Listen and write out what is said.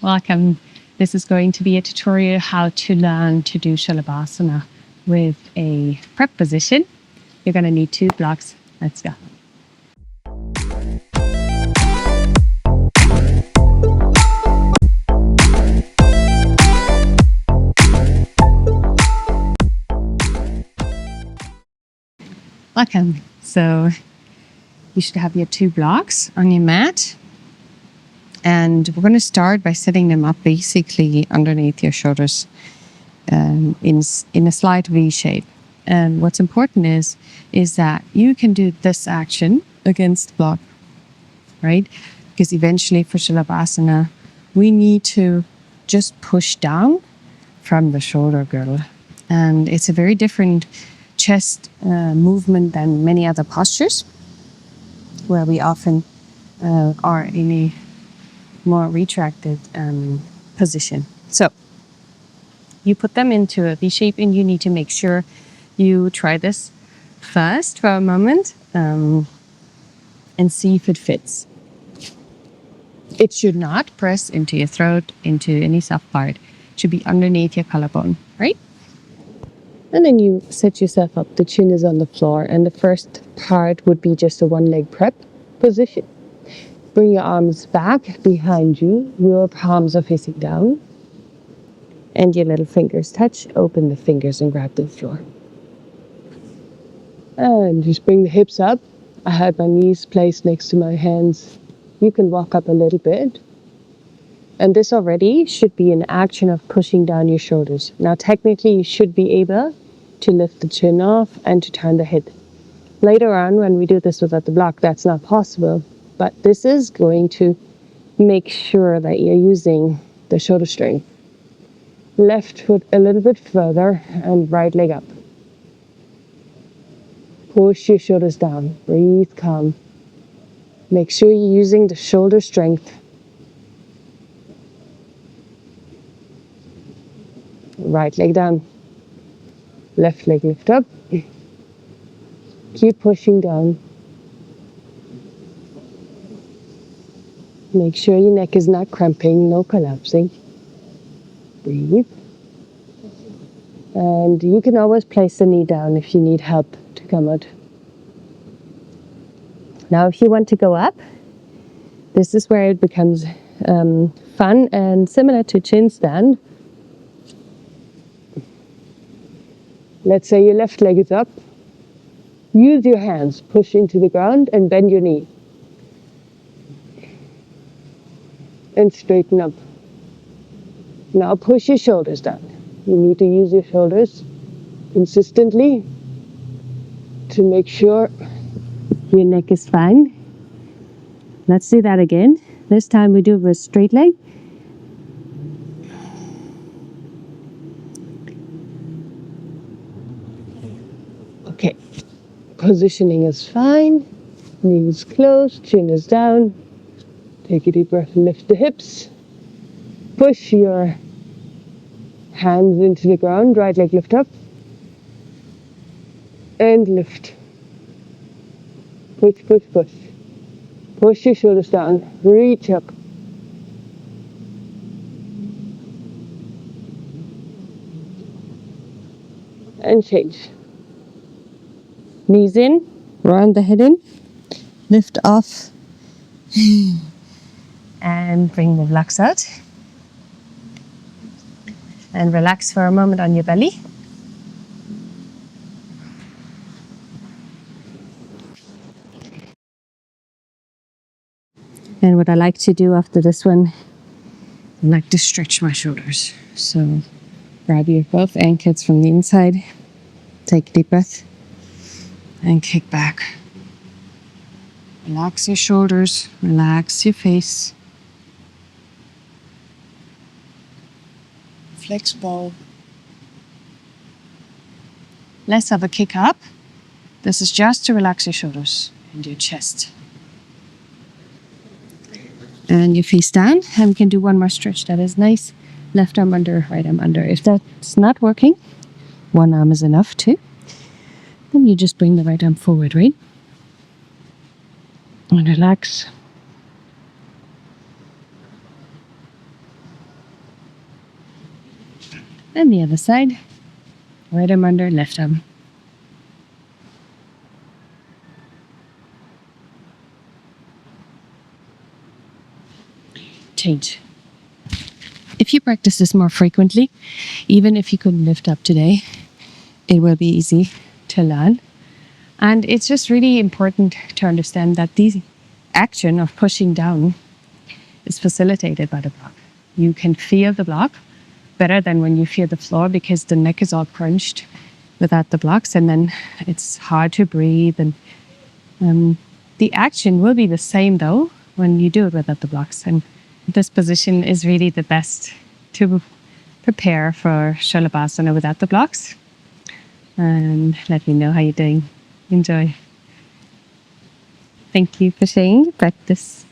Welcome. This is going to be a tutorial how to learn to do Shalabhasana with a prep position. You're going to need 2 blocks. Let's go. Welcome. So you should have your 2 blocks on your mat. And we're going to start by setting them up basically underneath your shoulders in a slight V shape. And what's important is that you can do this action against the block, right? Because eventually for Shalabhasana, we need to just push down from the shoulder girdle. And it's a very different chest movement than many other postures, where we often are in a more retracted position. So you put them into a V shape, and you need to make sure you try this first for a moment and see if it fits. It should not press into your throat, into any soft part. It should be underneath your collarbone, right? And then you set yourself up. The chin is on the floor, and the first part would be just a one-leg prep position. Bring your arms back behind you. Your palms are facing down. And your little fingers touch. Open the fingers and grab the floor. And just bring the hips up. I had my knees placed next to my hands. You can walk up a little bit. And this already should be an action of pushing down your shoulders. Now, technically, you should be able to lift the chin off and to turn the head. Later on, when we do this without the block, that's not possible. But this is going to make sure that you're using the shoulder strength. Left foot a little bit further and right leg up. Push your shoulders down. Breathe calm. Make sure you're using the shoulder strength. Right leg down. Left leg lift up. Keep pushing down. Make sure your neck is not cramping, no collapsing. Breathe. And you can always place the knee down if you need help to come out. Now, if you want to go up, this is where it becomes fun and similar to chin stand. Let's say your left leg is up. Use your hands, push into the ground and bend your knee. And straighten up. Now push your shoulders down. You need to use your shoulders consistently to make sure your neck is fine. Let's do that again. This time we do it with straight leg. Okay. Positioning is fine. Knees closed, chin is down. Take a deep breath, lift the hips. Push your hands into the ground, right leg lift up. And lift. Push, push, push. Push your shoulders down, reach up. And change. Knees in, round the head in, lift off. And bring the blocks out. And relax for a moment on your belly. And what I like to do after this one, I like to stretch my shoulders. So grab your both ankles from the inside, take a deep breath, and kick back. Relax your shoulders, relax your face. Flexible. Less of a kick up. This is just to relax your shoulders and your chest. And your face down, and we can do one more stretch. That is nice. Left arm under, right arm under. If that's not working, one arm is enough too. Then you just bring the right arm forward, right? And relax. And the other side. Right arm under, left arm. Change. If you practice this more frequently, even if you couldn't lift up today, it will be easy to learn. And it's just really important to understand that the action of pushing down is facilitated by the block. You can feel the block better than when you feel the floor because the neck is all crunched without the blocks, and then it's hard to breathe. And the action will be the same though when you do it without the blocks. And this position is really the best to prepare for Shalabhasana without the blocks. And let me know how you're doing. Enjoy. Thank you for sharing your practice.